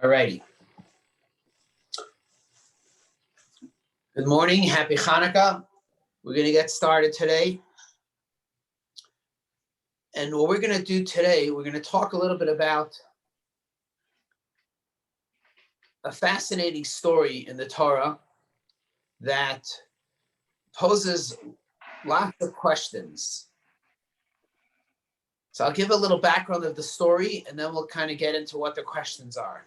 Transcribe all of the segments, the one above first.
Alrighty. Good morning. Happy Hanukkah. We're going to get started today. And what we're going to do today, we're going to talk a little bit about a fascinating story in the Torah that poses lots of questions. So I'll give a little background of the story, and then we'll kind of get into what the questions are.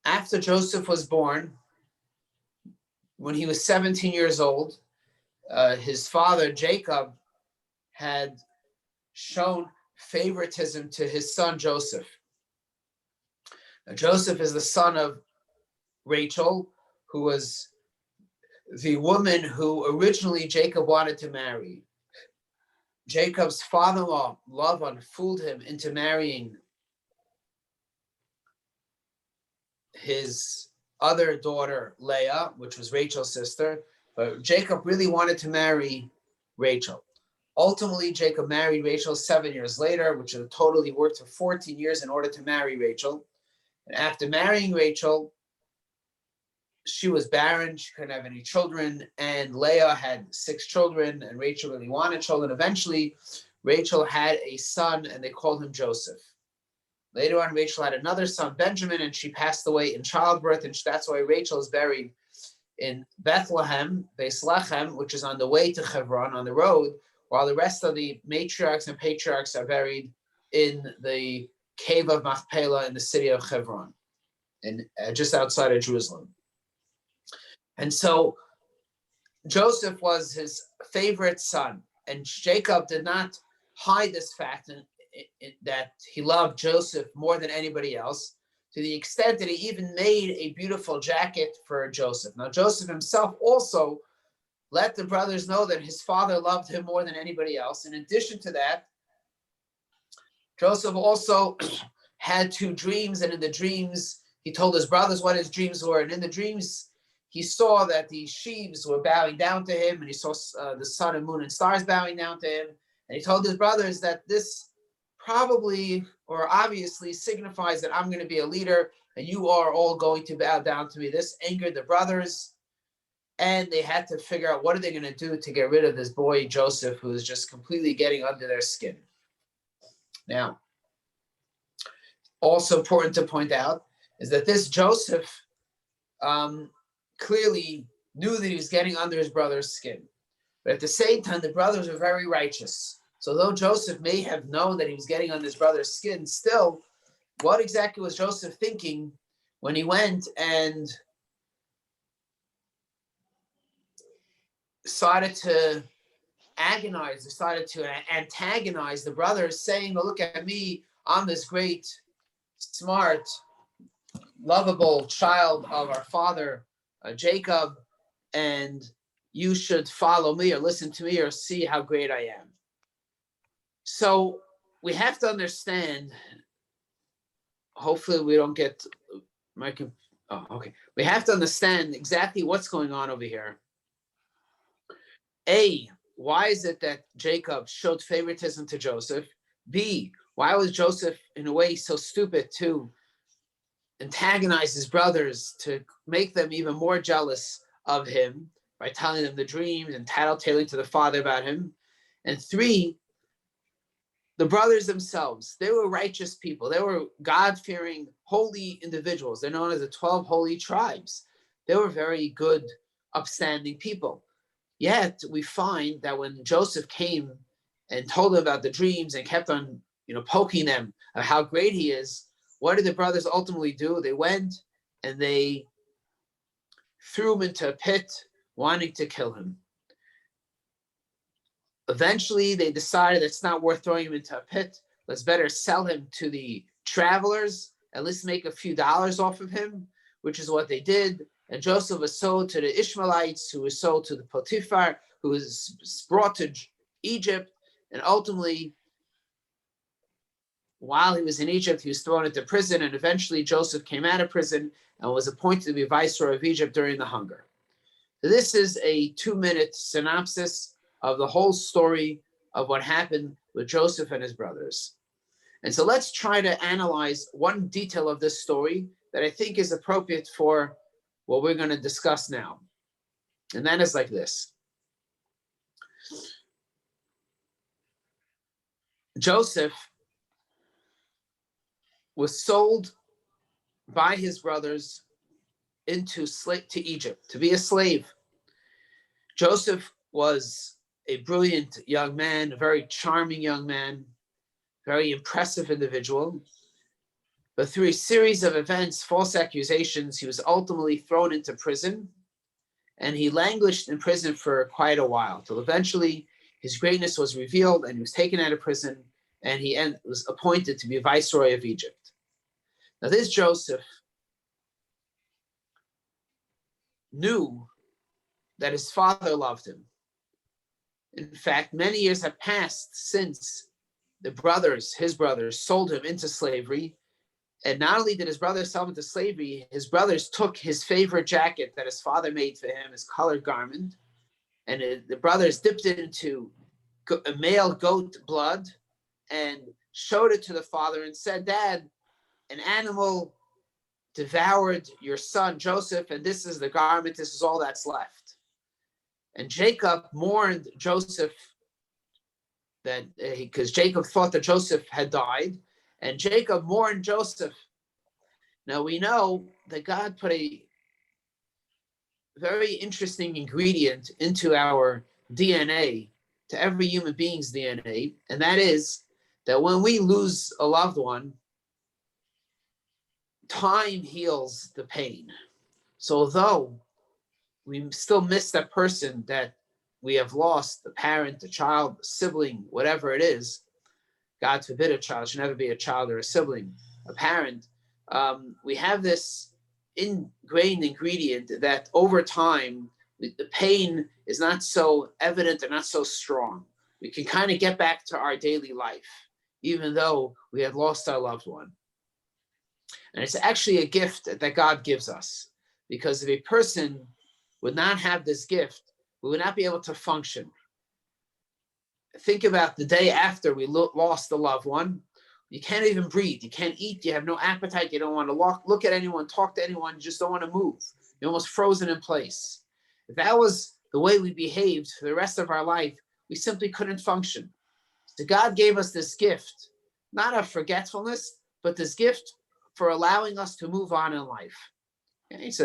After Joseph was born, when he was 17 years old, his father, Jacob, had shown favoritism to his son, Joseph. Now, Joseph is the son of Rachel, who was the woman who originally Jacob wanted to marry. Jacob's father-in-law, Lavan, fooled him into marrying his other daughter, Leah, which was Rachel's sister, but Jacob really wanted to marry Rachel. Ultimately, Jacob married Rachel 7 years later, which in total he worked for 14 years in order to marry Rachel. And after marrying Rachel, she was barren, she couldn't have any children, and Leah had 6 children, and Rachel really wanted children. Eventually, Rachel had a son, and they called him Joseph. Later on, Rachel had another son, Benjamin, and she passed away in childbirth, and that's why Rachel is buried in Bethlehem, Beis Lechem, which is on the way to Hebron, on the road, while the rest of the matriarchs and patriarchs are buried in the cave of Machpelah in the city of Hebron, and just outside of Jerusalem. And so Joseph was his favorite son, and Jacob did not hide this fact that he loved Joseph more than anybody else, to the extent that he even made a beautiful jacket for Joseph. Now, Joseph himself also let the brothers know that his father loved him more than anybody else. In addition to that, Joseph also had 2 dreams, and in the dreams, he told his brothers what his dreams were, and in the dreams, he saw that the sheaves were bowing down to him, and he saw the sun and moon and stars bowing down to him, and he told his brothers that this probably or obviously signifies that I'm going to be a leader and you are all going to bow down to me. This angered the brothers, and they had to figure out what are they going to do to get rid of this boy Joseph, who is just completely getting under their skin. Now, also important to point out is that this Joseph clearly knew that he was getting under his brother's skin, but at the same time the brothers were very righteous. So though Joseph may have known that he was getting on his brother's skin, still, what exactly was Joseph thinking when he went and decided to antagonize the brothers, saying, "Well, look at me, I'm this great, smart, lovable child of our father, Jacob, and you should follow me or listen to me or see how great I am." So we have to understand, hopefully we don't get we have to understand exactly what's going on over here. A, why is it that Jacob showed favoritism to Joseph? B, why was Joseph in a way so stupid to antagonize his brothers, to make them even more jealous of him by telling them the dreams and tattletaling to the father about him? And 3, the brothers themselves, they were righteous people. They were God-fearing, holy individuals. They're known as the 12 holy tribes. They were very good, upstanding people. Yet we find that when Joseph came and told them about the dreams and kept on, poking them of how great he is, what did the brothers ultimately do? They went and they threw him into a pit, wanting to kill him. Eventually, they decided it's not worth throwing him into a pit. Let's better sell him to the travelers, at least make a few dollars off of him, which is what they did. And Joseph was sold to the Ishmaelites, who was sold to the Potiphar, who was brought to Egypt. And ultimately, while he was in Egypt, he was thrown into prison. And eventually, Joseph came out of prison and was appointed to be viceroy of Egypt during the hunger. So this is a 2-minute synopsis of the whole story of what happened with Joseph and his brothers. And so let's try to analyze one detail of this story that I think is appropriate for what we're going to discuss now. And that is like this. Joseph was sold by his brothers to Egypt to be a slave. Joseph was a brilliant young man, a very charming young man, very impressive individual. But through a series of events, false accusations, he was ultimately thrown into prison, and he languished in prison for quite a while, till eventually his greatness was revealed and he was taken out of prison, and he was appointed to be viceroy of Egypt. Now this Joseph knew that his father loved him. In fact, many years have passed since his brothers, sold him into slavery. And not only did his brothers sell him into slavery, his brothers took his favorite jacket that his father made for him, his colored garment, and the brothers dipped it into a male goat blood and showed it to the father and said, "Dad, an animal devoured your son Joseph, and this is the garment, this is all that's left." And Jacob mourned Joseph because Jacob thought that Joseph had died, and Jacob mourned Joseph. Now we know that God put a very interesting ingredient into our DNA, to every human being's DNA, and that is that when we lose a loved one, time heals the pain. So although we still miss that person that we have lost, the parent, the child, the sibling, whatever it is, God forbid a child, should never be a child or a sibling, a parent, we have this ingrained ingredient that over time, the pain is not so evident and not so strong. We can kind of get back to our daily life, even though we had lost our loved one. And it's actually a gift that God gives us, because if a person would not have this gift, we would not be able to function. Think about the day after we lost a loved one. You can't even breathe. You can't eat. You have no appetite. You don't want to look at anyone, talk to anyone. You just don't want to move. You're almost frozen in place. If that was the way we behaved for the rest of our life, we simply couldn't function. So God gave us this gift, not of forgetfulness, but this gift for allowing us to move on in life. And it's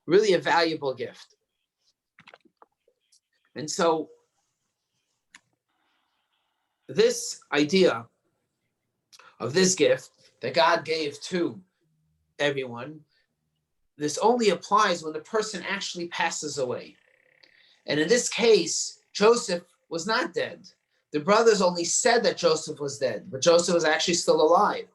really a valuable gift. And so this idea of this gift that God gave to everyone, this only applies when the person actually passes away. And in this case, Joseph was not dead. The brothers only said that Joseph was dead, but Joseph was actually still alive.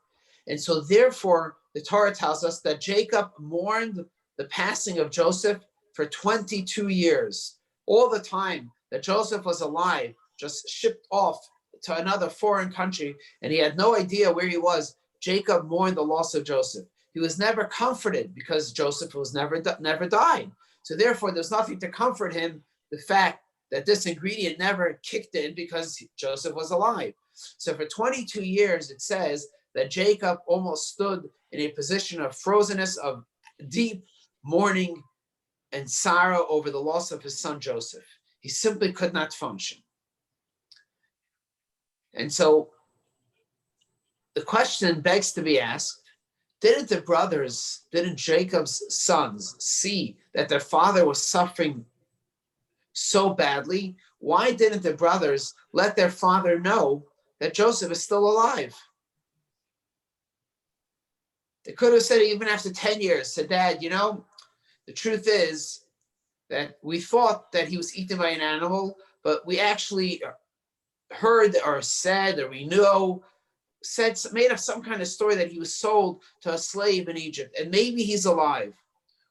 And so therefore, the Torah tells us that Jacob mourned the passing of Joseph for 22 years. All the time that Joseph was alive, just shipped off to another foreign country, and he had no idea where he was, Jacob mourned the loss of Joseph. He was never comforted because Joseph was never died. So therefore, there's nothing to comfort him, the fact that this ingredient never kicked in because Joseph was alive. So for 22 years, it says that Jacob almost stood in a position of frozenness, of deep mourning and sorrow over the loss of his son Joseph. He simply could not function. And so the question begs to be asked, didn't Jacob's sons see that their father was suffering so badly? Why didn't the brothers let their father know that Joseph is still alive? They could have said, even after 10 years, said, "Dad, the truth is that we thought that he was eaten by an animal, but we actually heard or said, or we made up some kind of story that he was sold to a slave in Egypt, and maybe he's alive."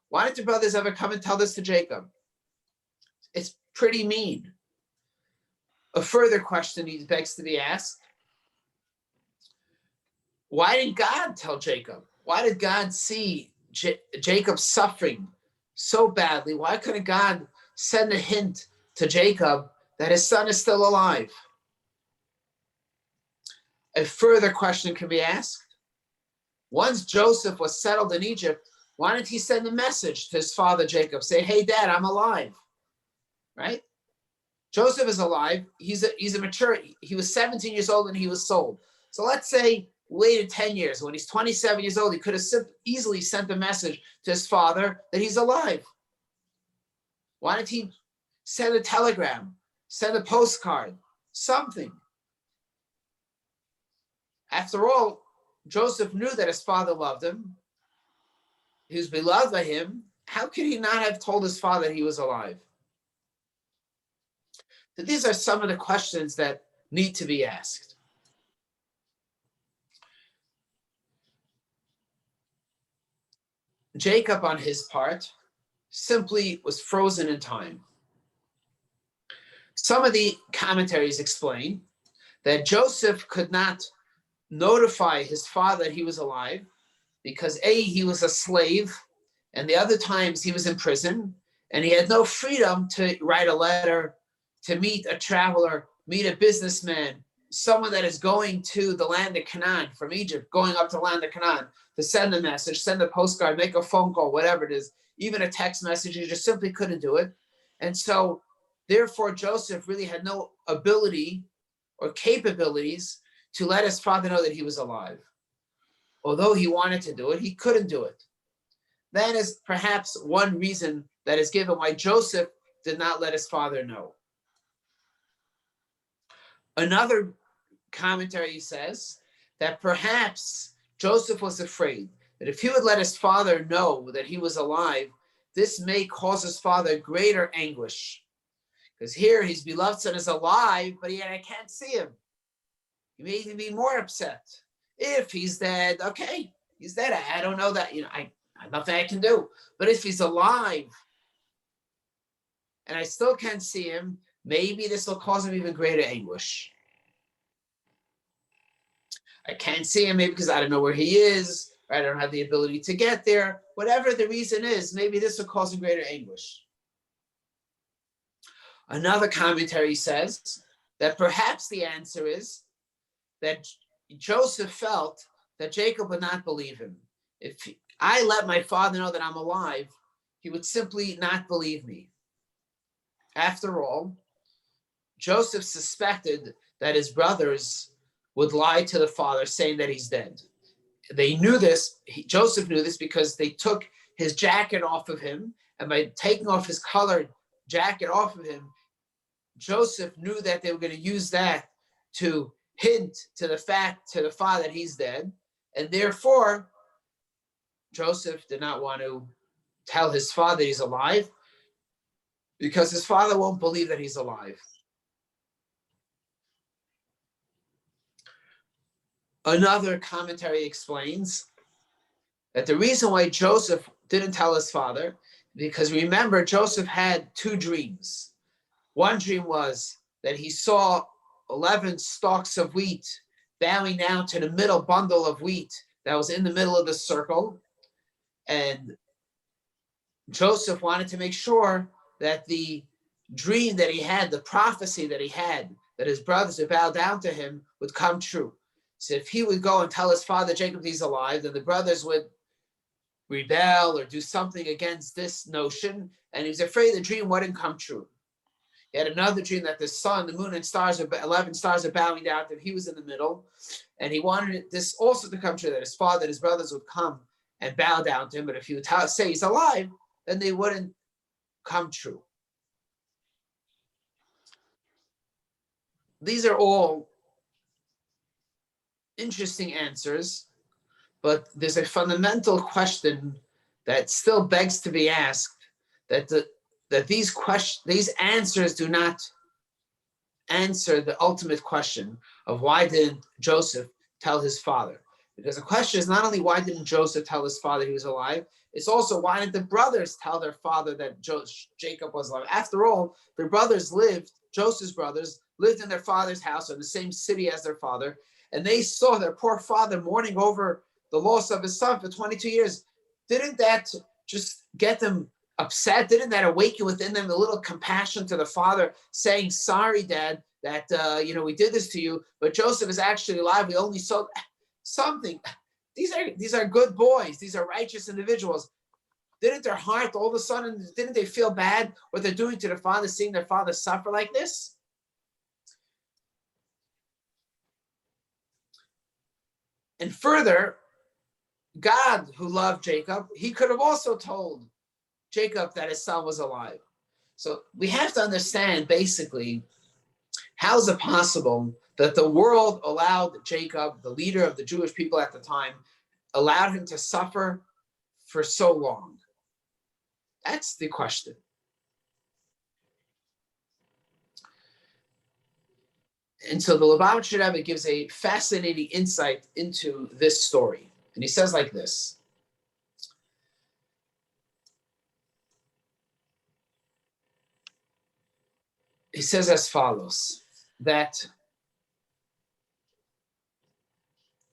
Why didn't the brothers ever come and tell this to Jacob? It's pretty mean. A further question begs to be asked. Why didn't God tell Jacob? Why did God see Jacob suffering so badly? Why couldn't God send a hint to Jacob that his son is still alive? a further question can be asked. Once Joseph was settled in Egypt, why didn't he send a message to his father Jacob? Say, hey, Dad, I'm alive, right? Joseph is alive. He's a mature. He was 17 years old and he was sold. So let's say waited 10 years. When he's 27 years old, he could have easily sent a message to his father that he's alive. Why didn't he send a telegram, send a postcard, something? After all, Joseph knew that his father loved him. He was beloved by him. How could he not have told his father that he was alive? So these are some of the questions that need to be asked. Jacob, on his part, simply was frozen in time. Some of the commentaries explain that Joseph could not notify his father that he was alive because A, he was a slave, and the other times he was in prison, and he had no freedom to write a letter, to meet a traveler, meet a businessman, someone that is going to the land of Canaan from Egypt, going up to the land of Canaan, to send a message, send a postcard, make a phone call, whatever it is, even a text message. He just simply couldn't do it. And so, therefore, Joseph really had no ability or capabilities to let his father know that he was alive. Although he wanted to do it, he couldn't do it. That is perhaps one reason that is given why Joseph did not let his father know. Another commentary says that perhaps Joseph was afraid that if he would let his father know that he was alive, this may cause his father greater anguish. Because here his beloved son is alive, but yet I can't see him. He may even be more upset. If he's dead, okay, he's dead. I don't know that, I nothing I can do. But if he's alive and I still can't see him, maybe this will cause him even greater anguish. I can't see him maybe because I don't know where he is, or I don't have the ability to get there. Whatever the reason is, maybe this will cause him greater anguish. Another commentary says that perhaps the answer is that Joseph felt that Jacob would not believe him. If I let my father know that I'm alive, he would simply not believe me. After all, Joseph suspected that his brothers would lie to the father saying that he's dead. They knew this. Joseph knew this because they took his jacket off of him, and by taking off his colored jacket off of him, Joseph knew that they were going to use that to hint to the father that he's dead, and therefore Joseph did not want to tell his father he's alive because his father won't believe that he's alive. Another commentary explains that the reason why Joseph didn't tell his father, because remember, Joseph had two dreams. One dream was that he saw 11 stalks of wheat bowing down to the middle bundle of wheat that was in the middle of the circle. And Joseph wanted to make sure that the dream that he had, the prophecy that he had, that his brothers would bow down to him, would come true. So if he would go and tell his father Jacob he's alive, then the brothers would rebel or do something against this notion, and he was afraid the dream wouldn't come true. He had another dream that the sun, the moon, and 11 stars are bowing down to him. He was in the middle, and he wanted this also to come true, that his father and his brothers would come and bow down to him, but if he would say he's alive, then they wouldn't come true. These are all interesting answers, but there's a fundamental question that still begs to be asked, that these answers do not answer the ultimate question of why didn't Joseph tell his father. Because the question is not only why didn't Joseph tell his father he was alive, it's also why didn't the brothers tell their father that Jacob was alive. After all, their brothers Joseph's brothers lived in their father's house in the same city as their father, and they saw their poor father mourning over the loss of his son for 22 years. Didn't that just get them upset? Didn't that awaken within them a little compassion to the father, saying, sorry, Dad, that, we did this to you, but Joseph is actually alive. We only saw something. These are good boys. These are righteous individuals. Didn't their heart all of a sudden, didn't they feel bad what they're doing to their father, seeing their father suffer like this? And further, God, who loved Jacob, he could have also told Jacob that his son was alive. So we have to understand, basically, how is it possible that the world allowed Jacob, the leader of the Jewish people at the time, allowed him to suffer for so long? That's the question. And so the Lubavitcher Rebbe gives a fascinating insight into this story. And he says like this. He says as follows, that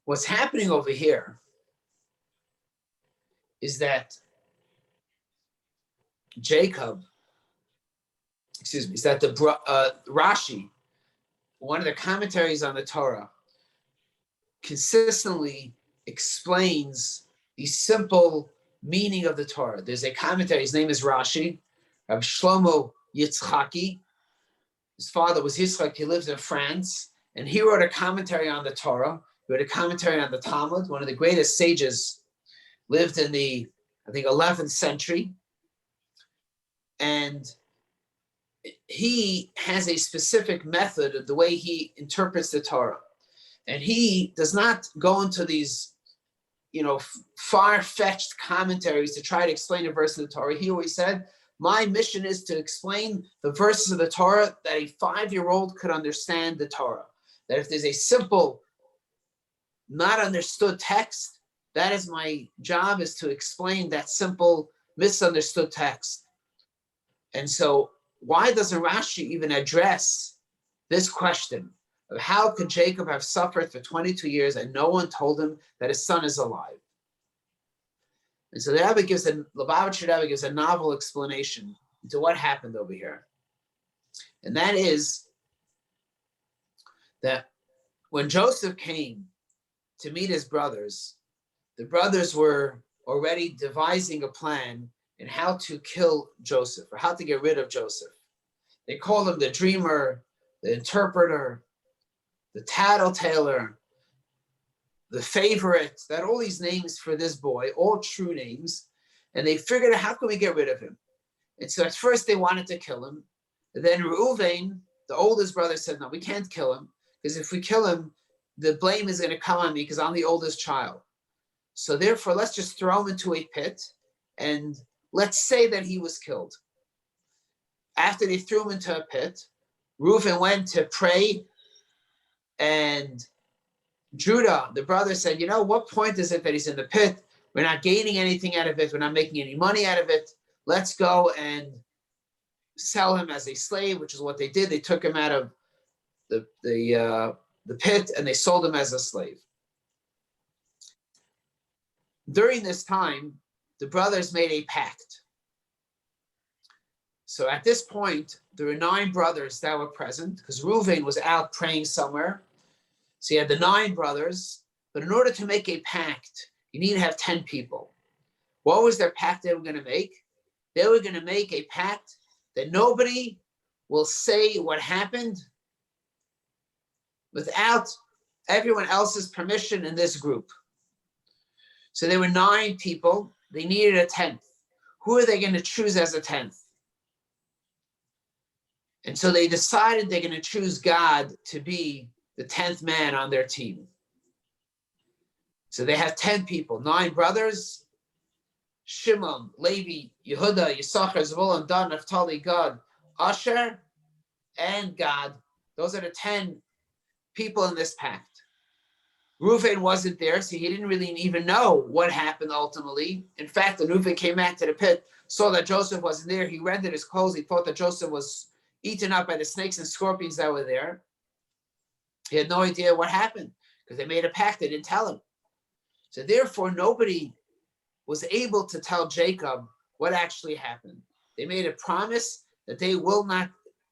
what's happening over here is that Rashi, one of the commentaries on the Torah, consistently explains the simple meaning of the Torah. There's a commentary, his name is Rashi, Rabbi Shlomo Yitzchaki. His father was Yitzchak, he lives in France, and he wrote a commentary on the Torah, he wrote a commentary on the Talmud, one of the greatest sages, lived in the, I think, 11th century. And he has a specific method of the way he interprets the Torah. And he does not go into these, far-fetched commentaries to try to explain a verse of the Torah. He always said, my mission is to explain the verses of the Torah that a 5-year-old could understand the Torah. That if there's a simple, not understood text, that is my job, is to explain that simple, misunderstood text. And so why doesn't Rashi even address this question of how could Jacob have suffered for 22 years and no one told him that his son is alive? And so the Lubavitcher Rebbe gives a novel explanation to what happened over here. And that is that when Joseph came to meet his brothers, the brothers were already devising a plan in how to kill Joseph, or how to get rid of Joseph. They called him the dreamer, the interpreter, the tattletailer, the favorite, that all these names for this boy, all true names. And they figured out, how can we get rid of him? And so at first they wanted to kill him. And then Reuven, the oldest brother, said, no, we can't kill him, because if we kill him, the blame is going to come on me because I'm the oldest child. So therefore, let's just throw him into a pit and let's say that he was killed. After they threw him into a pit, Reuven went to pray, and Judah, the brother, said, what point is it that he's in the pit? We're not gaining anything out of it. We're not making any money out of it. Let's go and sell him as a slave, which is what they did. They took him out of the pit and they sold him as a slave. During this time, the brothers made a pact. So at this point, there were 9 brothers that were present, because Reuven was out praying somewhere. So you had the 9 brothers, but in order to make a pact, you need to have 10 people. What was their pact they were going to make? They were going to make a pact that nobody will say what happened without everyone else's permission in this group. So there were 9 people. They needed a 10th. Who are they going to choose as a 10th? And so they decided they're going to choose God to be the 10th man on their team. So they have 10 people, 9 brothers: Shimon, Levi, Yehuda, Yisachar, Zebulun, Dan, Naphtali, Gad, Asher, and God. Those are the 10 people in this pact. Reuven wasn't there, so he didn't really even know what happened ultimately. In fact, when Reuven came back to the pit, saw that Joseph wasn't there, he rendered his clothes. He thought that Joseph was eaten up by the snakes and scorpions that were there. He had no idea what happened, because they made a pact. They didn't tell him. So therefore, nobody was able to tell Jacob what actually happened. They made a promise that they will not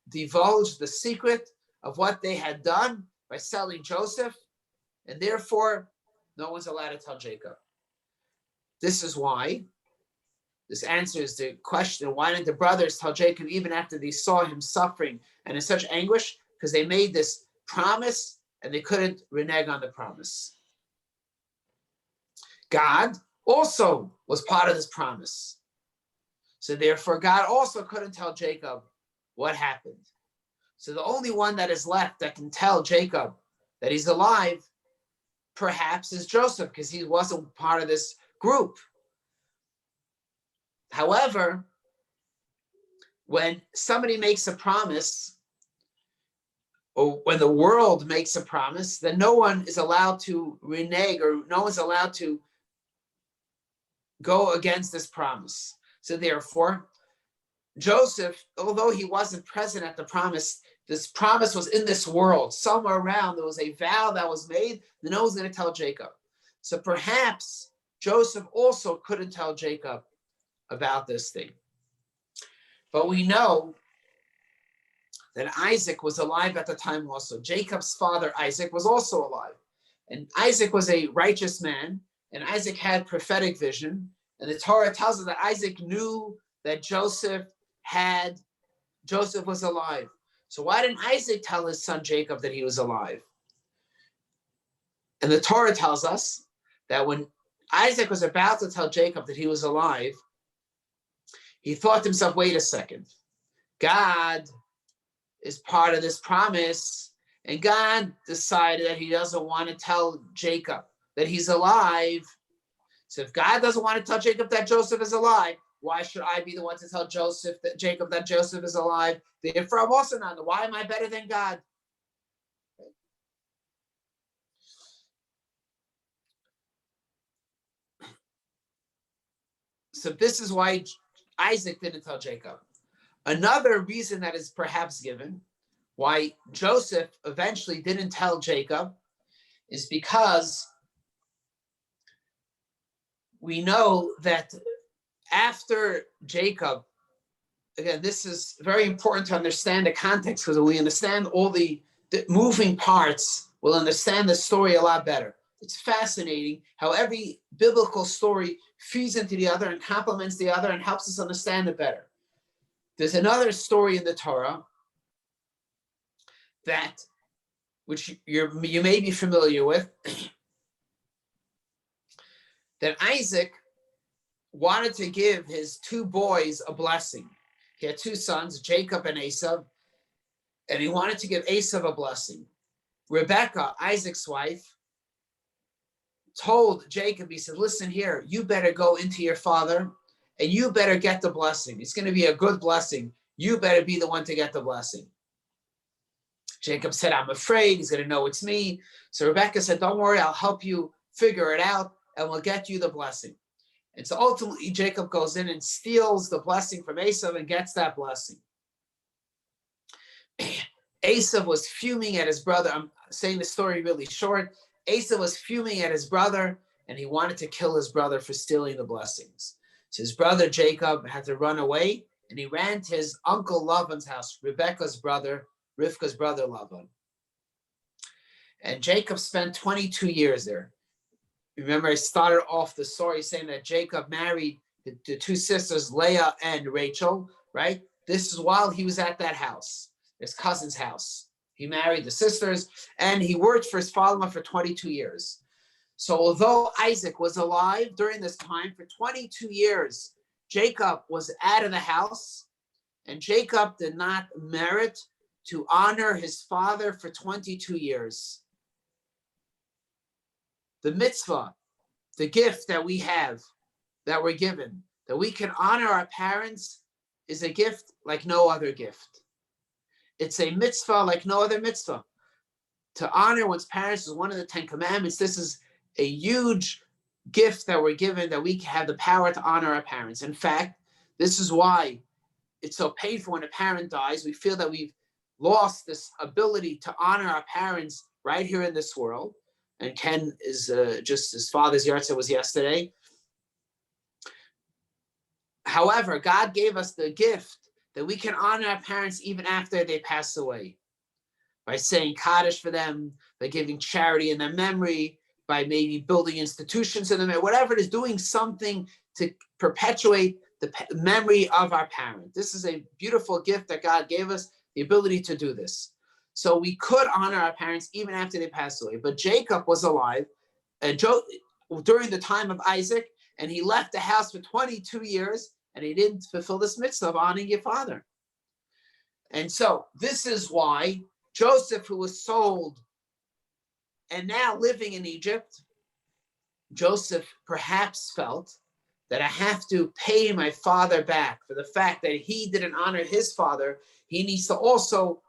divulge the secret of what they had done by selling Joseph, and therefore no one's allowed to tell Jacob. This is why. This answers the question, why didn't the brothers tell Jacob even after they saw him suffering and in such anguish? Because they made this promise and they couldn't renege on the promise. God also was part of this promise. So therefore, God also couldn't tell Jacob what happened. So the only one that is left that can tell Jacob that he's alive, perhaps, is Joseph, because he wasn't part of this group. However, when somebody makes a promise, or when the world makes a promise, then no one is allowed to renege, or no one's allowed to go against this promise. So therefore, Joseph, although he wasn't present at the promise, this promise was in this world. Somewhere around, there was a vow that was made that no one's going to tell Jacob. So perhaps Joseph also couldn't tell Jacob about this thing. But we know that Isaac was alive at the time also. Jacob's father, Isaac, was also alive. And Isaac was a righteous man, and Isaac had prophetic vision. And the Torah tells us that Isaac knew that Joseph was alive. So why didn't Isaac tell his son Jacob that he was alive? And the Torah tells us that when Isaac was about to tell Jacob that he was alive, he thought to himself, wait a second. God is part of this promise, and God decided that he doesn't want to tell Jacob that he's alive. So if God doesn't want to tell Jacob that Joseph is alive, why should I be the one to tell Jacob that Joseph is alive? Therefore, I'm also not. Why am I better than God? So this is why Isaac didn't tell Jacob. Another reason that is perhaps given why Joseph eventually didn't tell Jacob is because we know that after Jacob, again, this is very important to understand the context, because when we understand all the moving parts, we'll understand the story a lot better. It's fascinating how every biblical story feeds into the other and complements the other and helps us understand it better. There's another story in the Torah which you may be familiar with, that Isaac wanted to give his two boys a blessing. He had two sons, Jacob and Esau, and he wanted to give Esau a blessing. Rebekah, Isaac's wife, told Jacob, he said, listen here, you better go into your father and you better get the blessing. It's going to be a good blessing. You better be the one to get the blessing. Jacob said, I'm afraid he's going to know it's me. So Rebekah said, don't worry, I'll help you figure it out and we'll get you the blessing. And so ultimately, Jacob goes in and steals the blessing from Esau and gets that blessing. Esau was fuming at his brother. I'm saying the story really short. Esau was fuming at his brother, and he wanted to kill his brother for stealing the blessings. So his brother Jacob had to run away, and he ran to his uncle Laban's house, Rivka's brother Laban. And Jacob spent 22 years there. Remember, I started off the story saying that Jacob married the two sisters, Leah and Rachel, right? This is while he was at that house, his cousin's house. He married the sisters, and he worked for his father for 22 years. So although Isaac was alive during this time, for 22 years, Jacob was out of the house, and Jacob did not merit to honor his father for 22 years. The mitzvah, the gift that we have, that we're given, that we can honor our parents, is a gift like no other gift. It's a mitzvah like no other mitzvah. To honor one's parents is one of the 10 commandments. This is a huge gift that we're given, that we have the power to honor our parents. In fact, this is why it's so painful when a parent dies. We feel that we've lost this ability to honor our parents right here in this world. And Ken is just his father's yahrzeit was yesterday. However, God gave us the gift that we can honor our parents even after they pass away. by saying Kaddish for them, by giving charity in their memory, by maybe building institutions in them, whatever it is, doing something to perpetuate the memory of our parent. This is a beautiful gift that God gave us, the ability to do this. So we could honor our parents even after they passed away. But Jacob was alive during the time of Isaac, and he left the house for 22 years, and he didn't fulfill this mitzvah of honoring your father. And so this is why Joseph, who was sold and now living in Egypt, Joseph perhaps felt that I have to pay my father back for the fact that he didn't honor his father. He needs to also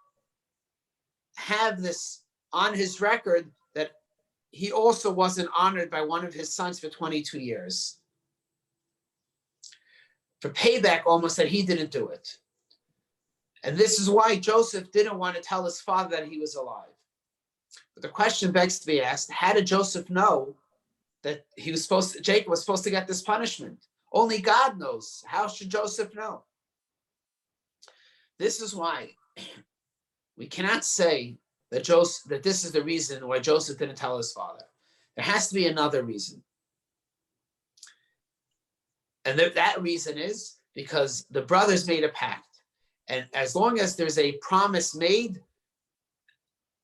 have this on his record that he also wasn't honored by one of his sons for 22 years. For payback, almost, that he didn't do it. And this is why Joseph didn't want to tell his father that he was alive. But the question begs to be asked, how did Joseph know that Jacob was supposed to get this punishment? Only God knows. How should Joseph know? This is why we cannot say that this is the reason why Joseph didn't tell his father. There has to be another reason. And that reason is because the brothers made a pact. And as long as there's a promise made,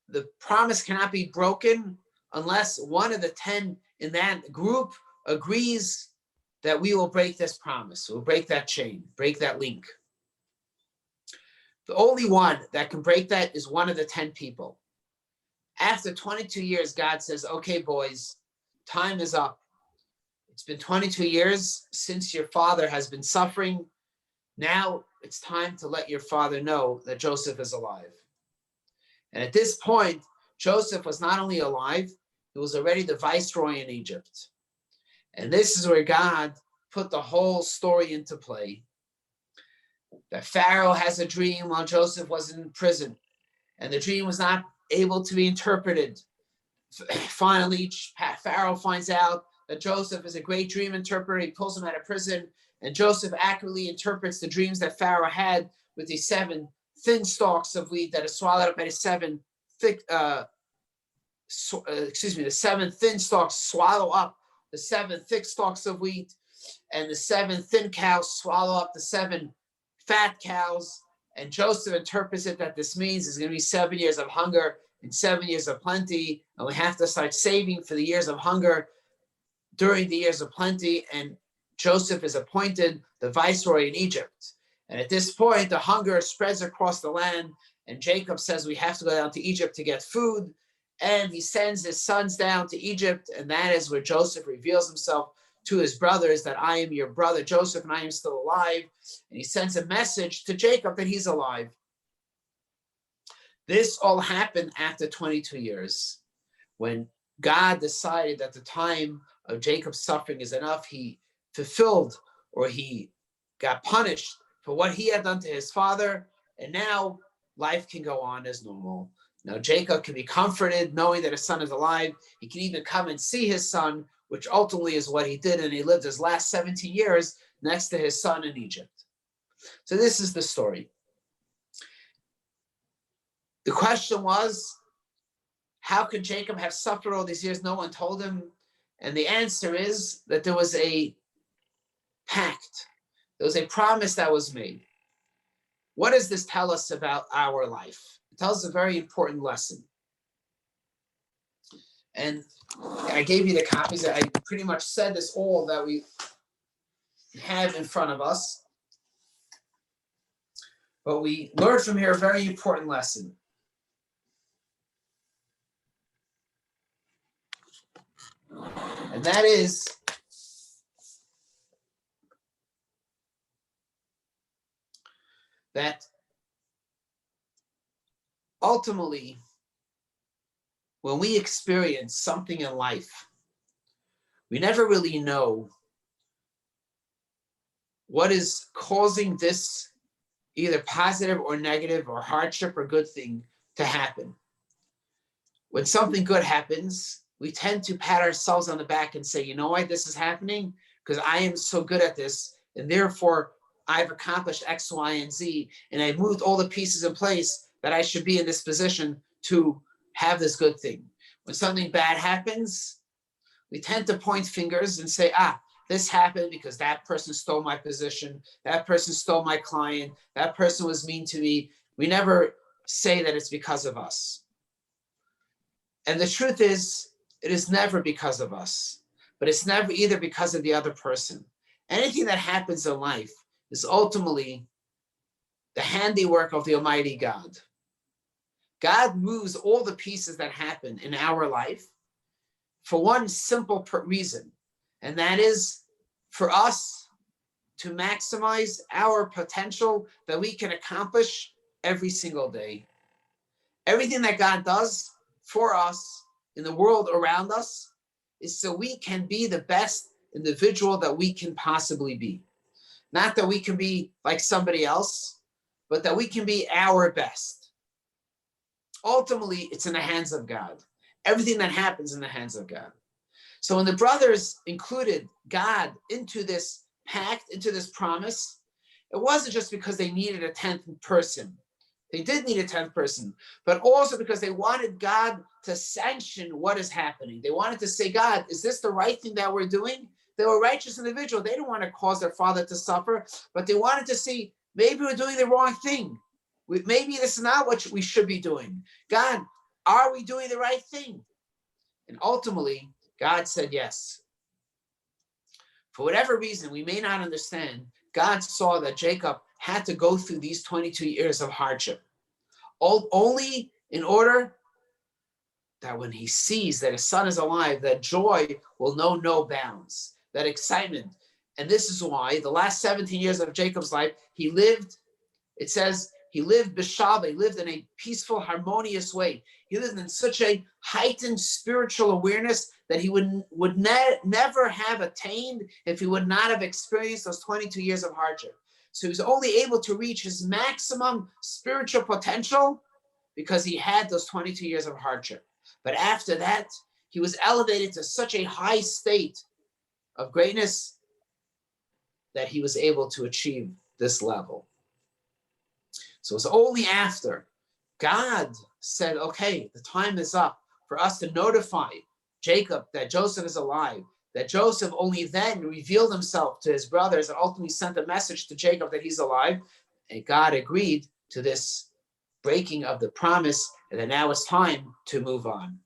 the promise cannot be broken unless one of the 10 in that group agrees that we will break this promise. We'll break that chain, break that link. The only one that can break that is one of the 10 people. After 22 years, God says, okay, boys, time is up. It's been 22 years since your father has been suffering. Now it's time to let your father know that Joseph is alive. And at this point, Joseph was not only alive, he was already the viceroy in Egypt. And this is where God put the whole story into play. That Pharaoh has a dream while Joseph was in prison, and the dream was not able to be interpreted. Finally, Pharaoh finds out that Joseph is a great dream interpreter. He pulls him out of prison, and Joseph accurately interprets the dreams that Pharaoh had with these 7 thin stalks of wheat that are swallowed up by the 7 thick, the 7 thin stalks swallow up the 7 thick stalks of wheat, and the 7 thin cows swallow up the 7 fat cows. And Joseph interprets it that this means there's going to be 7 years of hunger and 7 years of plenty, and we have to start saving for the years of hunger during the years of plenty. And Joseph is appointed the viceroy in Egypt. And at this point, the hunger spreads across the land, and Jacob says we have to go down to Egypt to get food. And he sends his sons down to Egypt, and that is where Joseph reveals himself to his brothers, that I am your brother Joseph, and I am still alive. And he sends a message to Jacob that he's alive. This all happened after 22 years. When God decided that the time of Jacob's suffering is enough, he fulfilled, or he got punished for what he had done to his father, and now life can go on as normal. Now Jacob can be comforted knowing that his son is alive. He can even come and see his son, which ultimately is what he did, and he lived his last 17 years next to his son in Egypt. So this is the story. The question was, how could Jacob have suffered all these years? No one told him. And the answer is that there was a pact. There was a promise that was made. What does this tell us about our life? It tells us a very important lesson. And I gave you the copies. I pretty much said this all that we have in front of us. But we learned from here a very important lesson. And that is that ultimately, when we experience something in life, we never really know what is causing this, either positive or negative or hardship or good thing, to happen. When something good happens, we tend to pat ourselves on the back and say, you know why this is happening? Because I am so good at this, and therefore I've accomplished X, Y, and Z, and I've moved all the pieces in place that I should be in this position to have this good thing. When something bad happens, we tend to point fingers and say, this happened because that person stole my position, that person stole my client, that person was mean to me. We never say that it's because of us. And the truth is, it is never because of us, but it's never either because of the other person. Anything that happens in life is ultimately the handiwork of the Almighty God. God moves all the pieces that happen in our life for one simple reason, and that is for us to maximize our potential that we can accomplish every single day. Everything that God does for us in the world around us is so we can be the best individual that we can possibly be. Not that we can be like somebody else, but that we can be our best. Ultimately, it's in the hands of God. Everything that happens in the hands of God. So when the brothers included God into this pact, into this promise, it wasn't just because they needed a 10th person. They did need a 10th person, but also because they wanted God to sanction what is happening. They wanted to say, God, is this the right thing that we're doing? They were a righteous individual. They didn't want to cause their father to suffer, but they wanted to see, maybe we're doing the wrong thing. Maybe this is not what we should be doing. God, are we doing the right thing? And ultimately, God said yes. For whatever reason, we may not understand, God saw that Jacob had to go through these 22 years of hardship, only in order that when he sees that his son is alive, that joy will know no bounds, that excitement. And this is why the last 17 years of Jacob's life, he lived, it says, he lived b'shalva, he lived in a peaceful, harmonious way. He lived in such a heightened spiritual awareness that he would never have attained if he would not have experienced those 22 years of hardship. So he was only able to reach his maximum spiritual potential because he had those 22 years of hardship. But after that, he was elevated to such a high state of greatness that he was able to achieve this level. So it's only after God said, okay, the time is up for us to notify Jacob that Joseph is alive, that Joseph only then revealed himself to his brothers and ultimately sent a message to Jacob that he's alive. And God agreed to this breaking of the promise, and that now it's time to move on.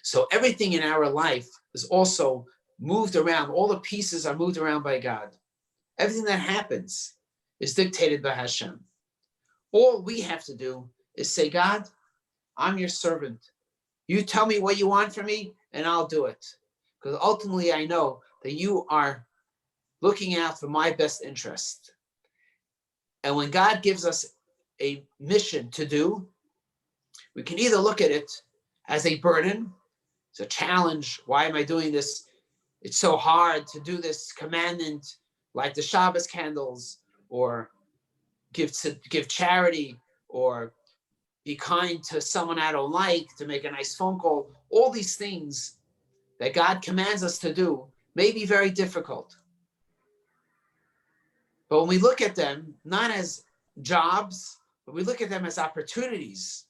So everything in our life is also moved around. All the pieces are moved around by God. Everything that happens is dictated by Hashem. All we have to do is say, God, I'm your servant. You tell me what you want from me, and I'll do it. Because ultimately, I know that you are looking out for my best interest. And when God gives us a mission to do, we can either look at it as a burden, it's a challenge. Why am I doing this? It's so hard to do this commandment, like the Shabbos candles, or give charity, or be kind to someone I don't like, to make a nice phone call. All these things that God commands us to do may be very difficult. But when we look at them, not as jobs, but we look at them as opportunities,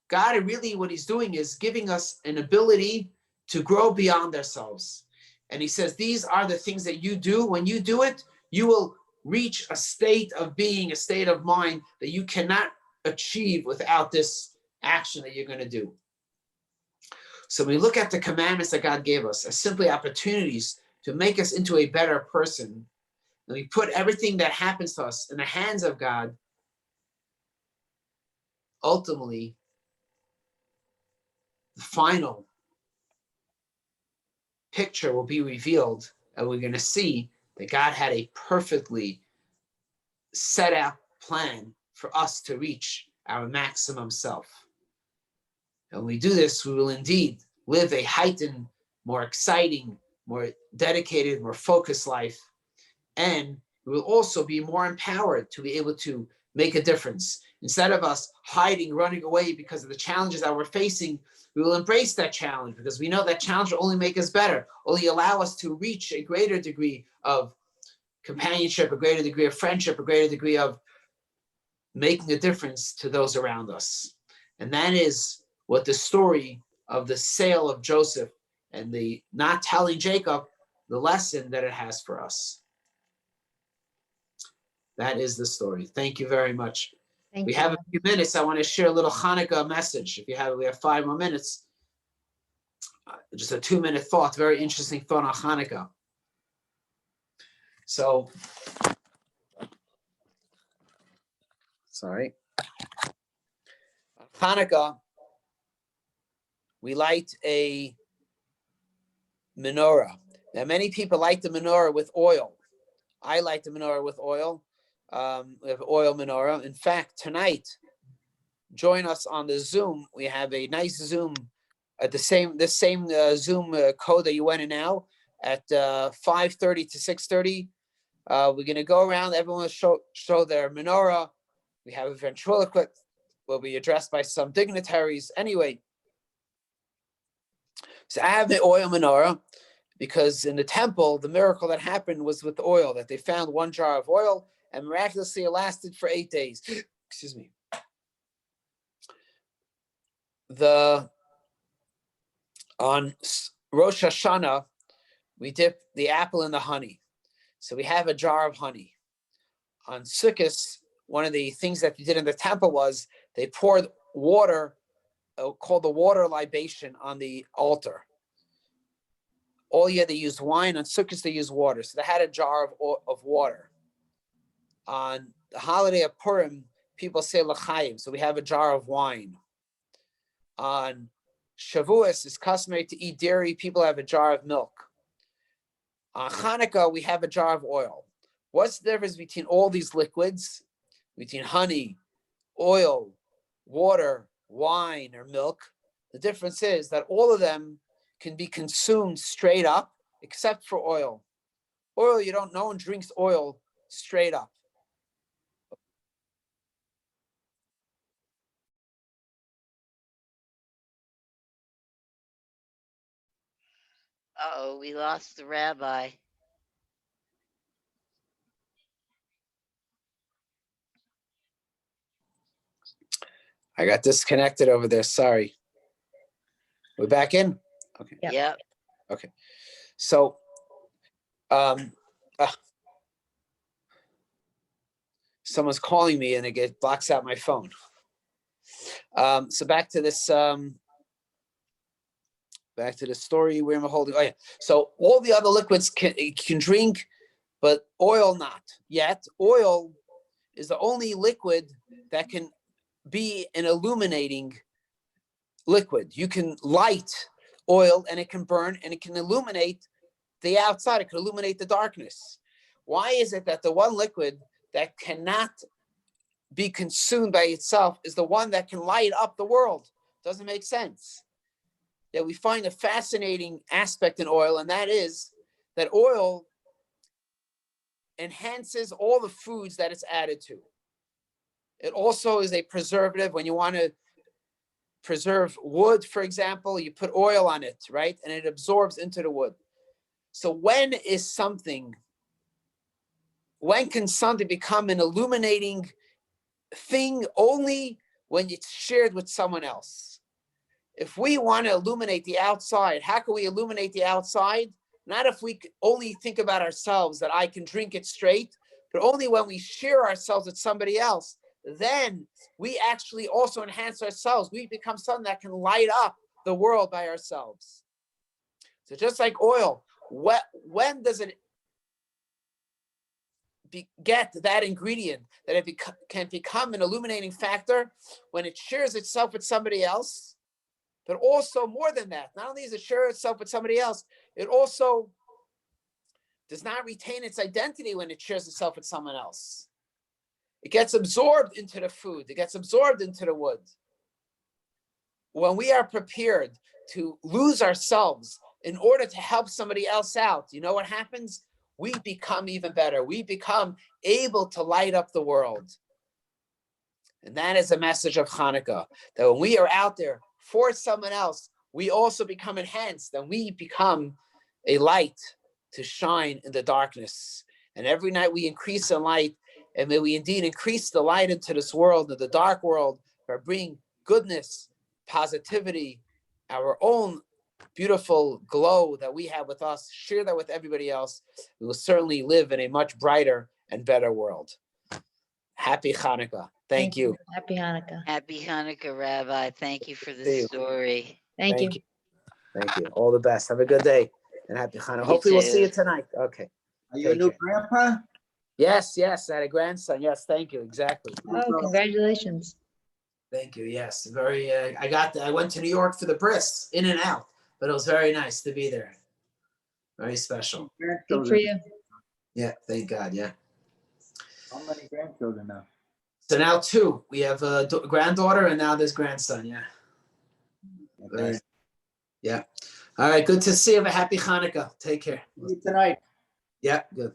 God really, what he's doing is giving us an ability to grow beyond ourselves. And he says, these are the things that you do. When you do it, you will reach a state of being, a state of mind that you cannot achieve without this action that you're going to do. So when we look at the commandments that God gave us as simply opportunities to make us into a better person, and we put everything that happens to us in the hands of God, ultimately, the final picture will be revealed, and we're going to see that God had a perfectly set out plan for us to reach our maximum self. And when we do this, we will indeed live a heightened, more exciting, more dedicated, more focused life. And we will also be more empowered to be able to make a difference. Instead of us hiding, running away because of the challenges that we're facing, we will embrace that challenge because we know that challenge will only make us better, only allow us to reach a greater degree of companionship, a greater degree of friendship, a greater degree of making a difference to those around us. And that is what the story of the sale of Joseph and the not telling Jacob, the lesson that it has for us. That is the story. Thank you very much. We have a few minutes. I want to share a little Hanukkah message. We have 5 more minutes. Just a 2-minute thought, very interesting thought on Hanukkah. So, Hanukkah, we light a menorah. Now, many people light the menorah with oil. I light the menorah with oil. We have oil menorah. In fact, tonight, join us on the Zoom. We have a nice Zoom at the same Zoom code that you went in now at 5:30 to 6:30. We're going to go around. Everyone will show their menorah. We have a ventriloquist. Will be addressed by some dignitaries. Anyway, so I have the oil menorah because in the temple, the miracle that happened was with the oil, that they found 1 jar of oil and miraculously it lasted for 8 days. Excuse me. On Rosh Hashanah, we dip the apple in the honey. So we have a jar of honey. On Sukkot, one of the things that they did in the temple was they poured water, called the water libation, on the altar. All year they used wine. On Sukkot, they used water. So they had a jar of water. On the holiday of Purim, people say l'chaim. So we have a jar of wine. On Shavuos, it's customary to eat dairy. People have a jar of milk. On Hanukkah, we have a jar of oil. What's the difference between all these liquids, between honey, oil, water, wine, or milk? The difference is that all of them can be consumed straight up, except for oil. Oil, no one drinks oil straight up. Uh-oh, we lost the rabbi. I got disconnected over there. Sorry. We're back in? Okay. Yep. Okay. So, someone's calling me and it blocks out my phone. So back to this story. Where am I holding? Oh yeah. So all the other liquids can drink, but oil not. Yet oil is the only liquid that can be an illuminating liquid. You can light oil and it can burn and it can illuminate the outside. It can illuminate the darkness. Why is it that the one liquid that cannot be consumed by itself is the one that can light up the world? Doesn't make sense. That we find a fascinating aspect in oil, and that is that oil enhances all the foods that it's added to. It also is a preservative. When you want to preserve wood, for example, you put oil on it, right? And it absorbs into the wood. So when can something become an illuminating thing? Only when it's shared with someone else. If we want to illuminate the outside, how can we illuminate the outside? Not if we only think about ourselves, that I can drink it straight, but only when we share ourselves with somebody else. Then we actually also enhance ourselves. We become something that can light up the world by ourselves. So just like oil, when does it get that ingredient that it can become an illuminating factor? When it shares itself with somebody else, but also more than that. Not only does it share itself with somebody else, it also does not retain its identity when it shares itself with someone else. It gets absorbed into the food. It gets absorbed into the wood. When we are prepared to lose ourselves in order to help somebody else out, you know what happens? We become even better. We become able to light up the world. And that is the message of Hanukkah, that when we are out there for someone else, we also become enhanced, and we become a light to shine in the darkness. And every night we increase the light, and may we indeed increase the light into this world, in the dark world, by bringing goodness, positivity, our own beautiful glow that we have with us, share that with everybody else. We will certainly live in a much brighter and better world. Happy Hanukkah. Thank you. Happy Hanukkah. Happy Hanukkah, Rabbi. Thank you for See the you. story. Thank you. Thank you. All the best. Have a good day and happy Hanukkah. You Hopefully we'll too. see you tonight. Okay. Are you a new grandpa? Yes, I had a grandson. Yes, thank you. Exactly. Oh, congratulations. Thank you. Yes, very. I went to New York for the bris, in and out, but it was very nice to be there. Very special. Good for you. Yeah, thank God. Yeah. How many grandchildren now? So now 2. We have a granddaughter, and now this grandson. Yeah. Very. Yeah. All right. Good to see you. Have a happy Hanukkah. Take care. See you tonight. Yeah. Good.